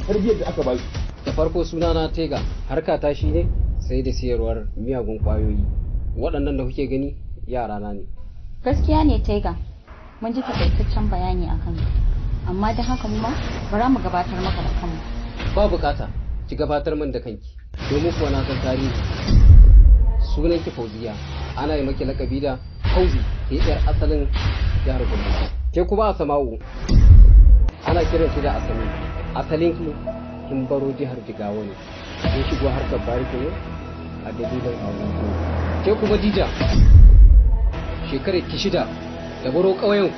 tarbiyyar da aka ba su. Da farko sunana Tega, harkata shi ne sai da siyarwar miyagun kwayoyi. Waɗannan da kuke gani yarana ne. Gaskiya ne Tega, mun ji takaitaccen bayani a kanka, amma don haka mu ma bara mu gabatar maka da kanmu. Ba bukata ki gabatar min da kanki, domin kuwa na san tarihi. Sunan ki Fauziya, ana yi maki lakabi da Fauzi, ke yar asalin jihar Gombe. Ke kuma Asama'u, ana kiran ki da Asami. Asalin ki kin baro jihar Jigawa ne, kin shigo harkar bariki ne a dalilin auren ku. Ke kuma Dija, shekarar ki 6 da baro ƙauyen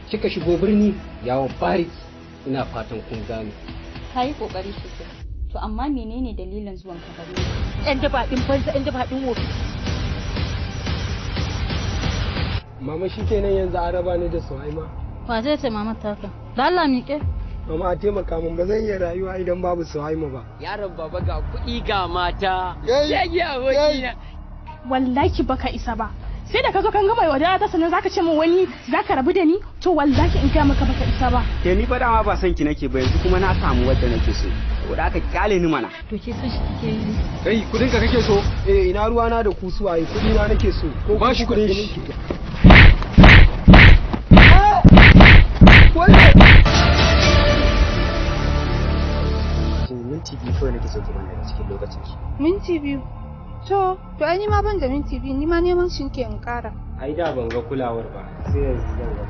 kika shigo birni yawon bariki. Ina fatan kun gane. Ka yi ƙoƙari sosai, to amma menene dalilin zuwan ka gare ni? Yan daba ɗin banza, yan daba ɗin wofi. Mama shi kenan yanzu an raba ni da Suhaima. Wace ce mama taka? Da Allah miƙe. Mama a taimaka min, ba zan iya rayuwa idan babu Suhaima ba. Yaron baba ga kuɗi ga mata. Yayi abokina. Wallahi baka isa ba. Sai da ka zo kan gama wadata ta sannan zaka ce min wani zaka rabu da ni, to wallahi in ga maka baka isa ba. Ke ni fa dama ba son ki nake ba, yanzu kuma na samu wadda nake so. Saboda aka kyale ni mana. To ke son shi kike yi? Kai kudin ka kake so? Eh ina ruwa na da ku suwaye, kudi na nake so. Ko ba shi kudin shi. Minti biyu kawai nake so ki bani a cikin lokacin ki. Minti biyu? To ai ni ma ban da minti biyu, ni ma neman shi ke in kara. Ai da ban ga kulawar ba, sai yanzu zan ga.